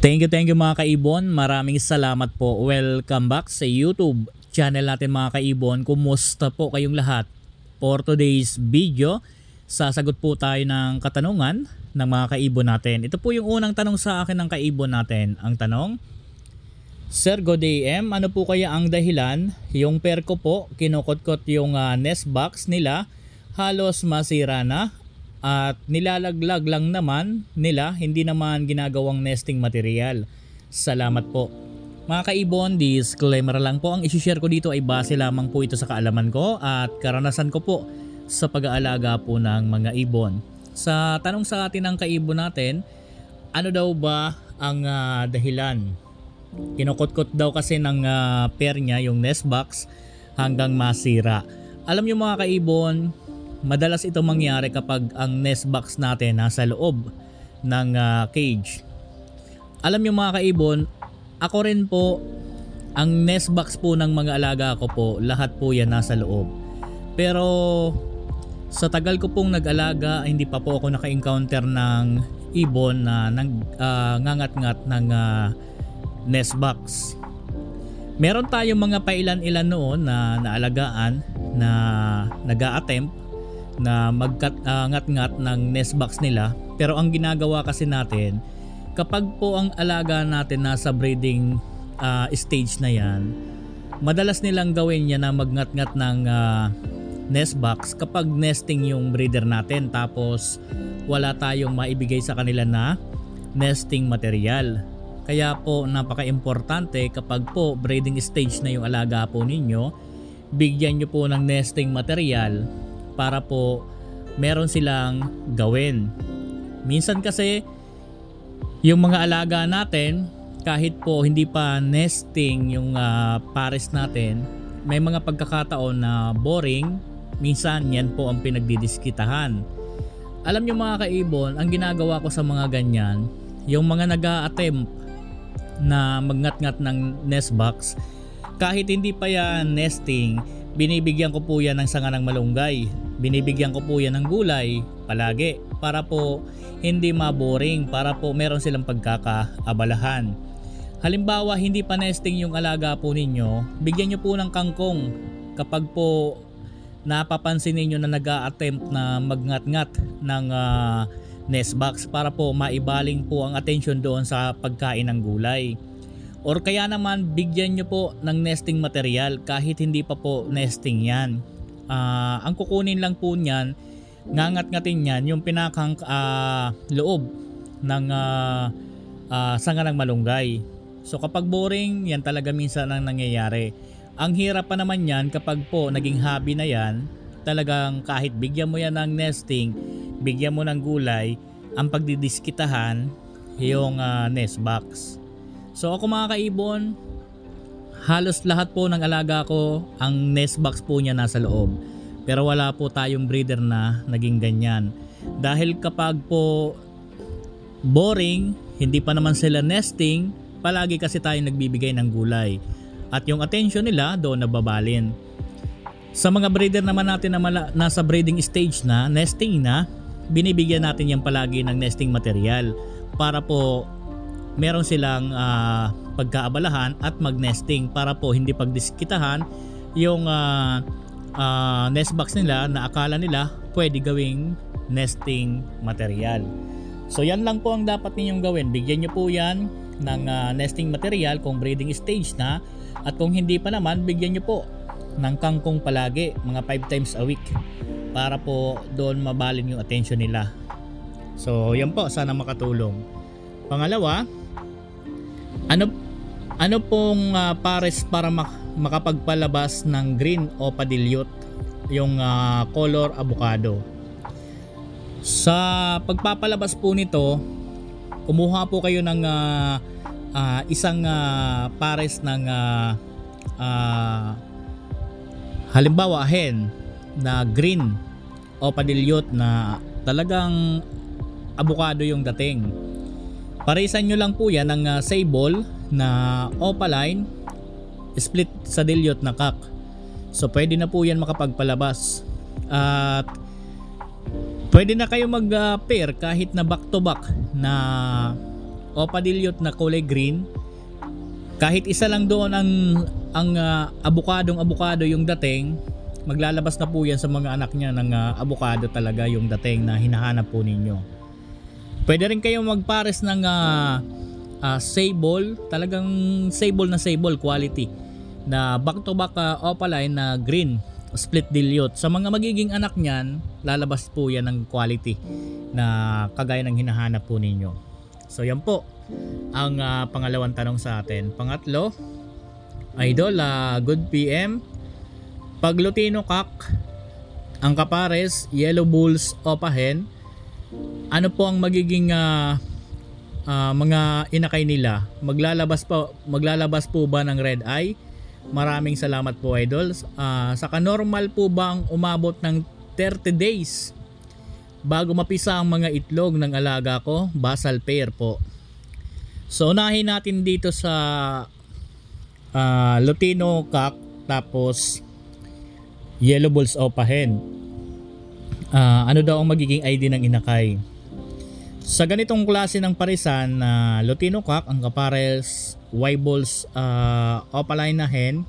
Thank you mga kaibon. Maraming salamat po. Welcome back sa YouTube channel natin mga kaibon. Kumusta po kayong lahat? For today's video, sasagot po tayo ng katanungan ng mga kaibon natin. Ito po yung unang tanong sa akin ng kaibon natin. Ang tanong, Sir God AM, ano po kaya ang dahilan? Yung pair ko po, kinukotkot yung nest box nila, halos masira na. At nilalaglag lang naman nila, hindi naman ginagawang nesting material. Salamat po. Mga kaibon, disclaimer lang po, ang isi-share ko dito ay base lamang po ito sa kaalaman ko at karanasan ko po sa pag-aalaga po ng mga ibon. Sa tanong sa atin ng kaibon natin, ano daw ba ang dahilan? Kinukutkot daw kasi ng pair niya yung nest box hanggang masira. Alam niyo mga kaibon, madalas ito mangyari kapag ang nest box natin nasa loob ng cage. Alam niyo mga kaibon, ako rin po, ang nest box po ng mga alaga ko po, lahat po yan nasa loob. Pero sa tagal ko pong nag-alaga, hindi pa po ako naka-encounter ng ibon na ngangat-ngat ng nest box. Meron tayong mga pailan-ilan noon na naalagaan na nag-a-attempt na mag-ngat-ngat ng nest box nila. Pero ang ginagawa kasi natin, kapag po ang alaga natin nasa breeding stage na yan, madalas nilang gawin yan na mag-ngat-ngat ng nest box kapag nesting yung breeder natin, tapos wala tayong maibigay sa kanila na nesting material. Kaya po napaka-importante kapag po breeding stage na yung alaga po ninyo, bigyan nyo po ng nesting material para po meron silang gawin. Minsan kasi yung mga alaga natin, kahit po hindi pa nesting yung pares natin, may mga pagkakataon na boring. Minsan yan po ang pinagdidiskitahan. Alam nyo mga kaibon, ang ginagawa ko sa mga ganyan, yung mga nag-a-attempt na magngat-ngat ng nest box, kahit hindi pa yan nesting, binibigyan ko po yan ng sanga ng malunggay. Binibigyan ko po yan ng gulay palagi para po hindi maboring, para po meron silang pagkakaabalahan. Halimbawa, hindi pa nesting yung alaga po ninyo, bigyan nyo po ng kangkong kapag po napapansin ninyo na nag-a-attempt na magngat-ngat ng nest box, para po maibaling po ang atensyon doon sa pagkain ng gulay. Or kaya naman bigyan nyo po ng nesting material kahit hindi pa po nesting yan. Ang kukunin lang po niyan, ngangat-ngatin yan yung pinakang loob ng sanga ng malunggay. So kapag boring, yan talaga minsan ang nangyayari. Ang hirap pa naman yan kapag po naging hobby na yan, talagang kahit bigyan mo yan ng nesting, bigyan mo ng gulay, ang pagdidiskitahan yung nest box. So ako mga kaibon, halos lahat po ng alaga ko, ang nest box po niya nasa loob. Pero wala po tayong breeder na naging ganyan. Dahil kapag po boring, hindi pa naman sila nesting, palagi kasi tayo nagbibigay ng gulay. At yung attention nila doon nababalin. Sa mga breeder naman natin na nasa breeding stage na, nesting na, binibigyan natin yan palagi ng nesting material para po meron silang pagkaabalahan at magnesting, para po hindi pagdiskitahan yung nest box nila na akala nila pwede gawing nesting material. So yan lang po ang dapat ninyong gawin. Bigyan nyo po yan ng nesting material kung breeding stage na, at kung hindi pa naman, bigyan nyo po ng kangkong palagi, mga 5 times a week, para po doon mabalin yung attention nila. So yan po, sana makatulong. Pangalawa, ano pong pares para makapagpalabas ng green o padilyot, yung color avocado? Sa pagpapalabas po nito, kumuha po kayo ng isang pares ng halimbawa hen na green o padilyot na talagang avocado yung dating. Parisan nyo lang po yan ng sable na opaline split sa dilyot na cock. So pwede na po yan makapagpalabas. At pwede na kayo mag pair kahit na back to back na Opa dilute na kulay green. Kahit isa lang doon ang abukado yung dating, maglalabas na po yan sa mga anak niya ng abukado talaga yung dating na hinahanap po ninyo. Pwede rin kayong magpares ng sable, talagang sable na sable quality na back to back opaline na green split dilute. Sa mga magiging anak niyan, lalabas po yan ng quality na kagaya ng hinahanap po ninyo. So yan po ang pangalawang tanong sa atin. Pangatlo, idol, good PM. Pag Lutino cock ang kapares, yellow bulls opa hen, ano po ang magiging mga inakay nila? Maglalabas po ba ng red eye? Maraming salamat po, idol. Saka normal po ba ang umabot ng 30 days bago mapisa ang mga itlog ng alaga ko? Basal pair po. So unahin natin dito sa Lutino cock tapos yellow bulls opa hen. Ano daw ang magiging ID ng inakay? Sa ganitong klase ng parisan na Lutino cock ang kapares Y bulls opaline na hen,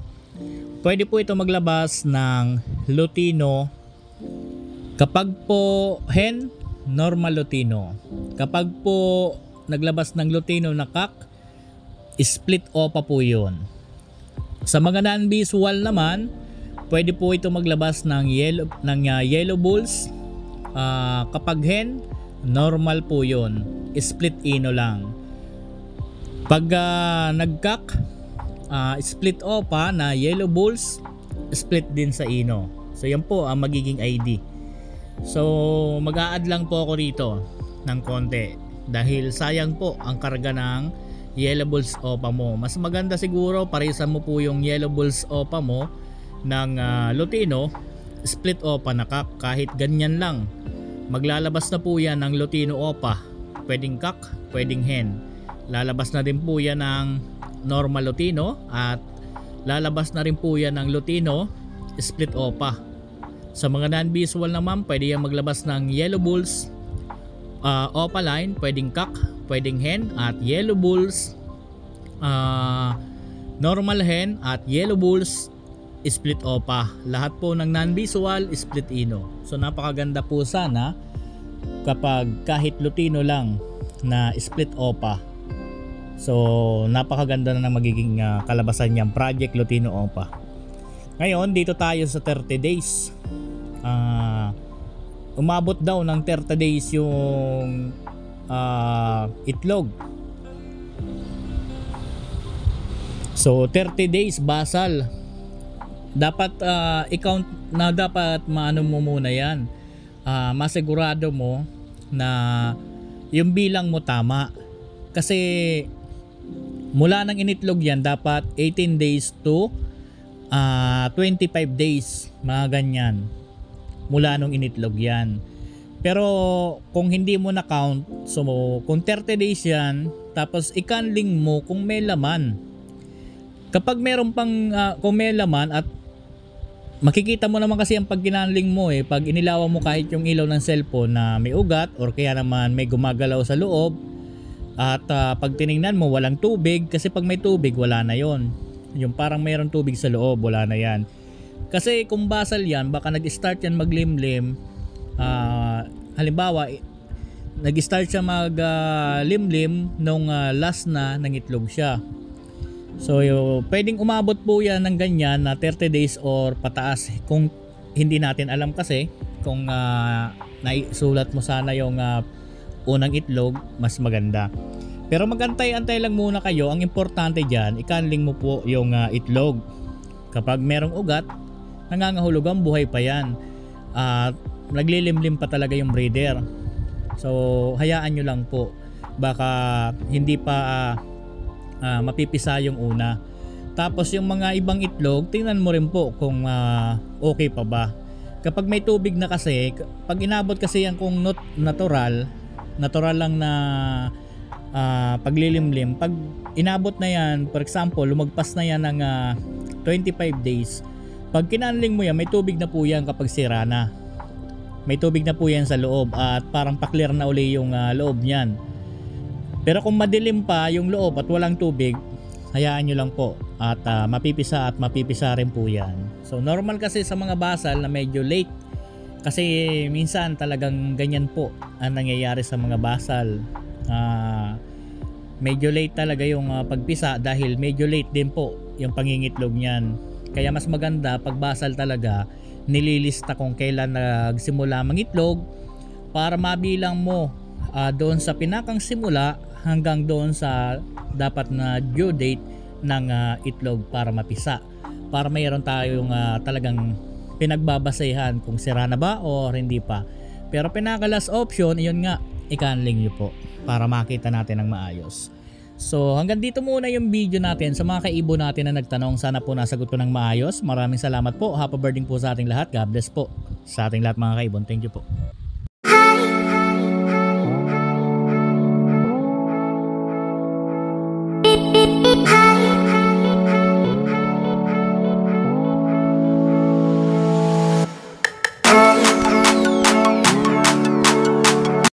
pwede po ito maglabas ng Lutino. Kapag po hen, normal Lutino. Kapag po naglabas ng Lutino na cock, split opa po yun. Sa mga non-visual naman, pwede po ito maglabas ng yellow bulls. Kapag hen, normal po yun, split ino lang. Pag nagkak, split opa na yellow bulls, split din sa ino. So yan po ang magiging ID. So mag-a-add lang po ako rito ng konti dahil sayang po ang karga ng yellow bulls opa mo. Mas maganda siguro parisan mo po yung yellow bulls opa mo ng Lutino split opa na kak. Kahit ganyan lang, maglalabas na po yan ng Lutino opa, pwedeng kak, pwedeng hen. Lalabas na din po yan ng normal Lutino at lalabas na rin po yan ng Lutino split opa. Sa mga non-visual naman, pwede yan maglabas ng yellow bulls opaline, pwedeng kak, pwedeng hen, at yellow bulls normal hen at yellow bulls split opa. Lahat po ng non-visual split ino. So napakaganda po sana kapag kahit Lutino lang na split opa. So napakaganda na magiging kalabasan niyang Project Lutino opa. Ngayon dito tayo sa 30 days. Umabot daw ng 30 days yung itlog. So 30 days basal. Dapat i-count na, dapat maano mo muna yan. Masigurado mo na yung bilang mo tama. Kasi mula ng initlog yan, dapat 18 days to 25 days, mga ganyan, mula nung initlog yan. Pero kung hindi mo na count, so kung 30 days yan, tapos ikanling mo kung may laman. Kapag meron pang kung may laman, at makikita mo naman kasi ang pag ginanling mo pag inilawan mo kahit yung ilaw ng cellphone na may ugat or kaya naman may gumagalaw sa loob, at pag tiningnan mo walang tubig, kasi pag may tubig wala na yon. Yung parang mayroong tubig sa loob, wala na yan. Kasi kung basal yan, baka nag-start yan maglimlim. Halimbawa, nag-start siya maglimlim nung last na ng itlog siya. So pwedeng umabot po yan ng ganyan na 30 days or pataas. Kung hindi natin alam kasi, kung naisulat mo sana yung unang itlog, mas maganda. Pero magantay-antay lang muna kayo. Ang importante dyan, ikanling mo po yung itlog. Kapag merong ugat, nangangahulugan buhay pa yan. Naglilimlim pa talaga yung breeder. So hayaan nyo lang po. Baka hindi pa mapipisa yung una. Tapos yung mga ibang itlog, tingnan mo rin po kung okay pa ba. Kapag may tubig na kasi, pag inabot kasi yan kung natural lang na paglilimlim, pag inabot na yan, for example lumagpas na yan ng 25 days, pag kinanling mo yan, may tubig na po yan. Kapag sira na, may tubig na po yan sa loob at parang paklir na uli yung loob niyan. Pero kung madilim pa yung loob at walang tubig, hayaan nyo lang po at mapipisa at mapipisa rin po yan. So normal kasi sa mga basal na medyo late, kasi minsan talagang ganyan po ang nangyayari sa mga basal. Medyo late talaga yung pagpisa dahil medyo late din po yung pangingitlog niyan. Kaya mas maganda pag basal talaga, nililista kung kailan nagsimula mangitlog para mabilang mo doon sa pinakang simula hanggang doon sa dapat na due date ng itlog para mapisa, para mayroon tayong talagang pinagbabasehan kung sira na ba o hindi pa. Pero pinaka last option, yun nga, i-canling nyo po para makita natin ng maayos. So hanggang dito muna yung video natin sa mga kaibon natin na nagtanong. Sana po nasagot ko ng maayos. Maraming salamat po. Happy birthday po sa ating lahat. God bless po sa ating lahat mga kaibon. Thank you po.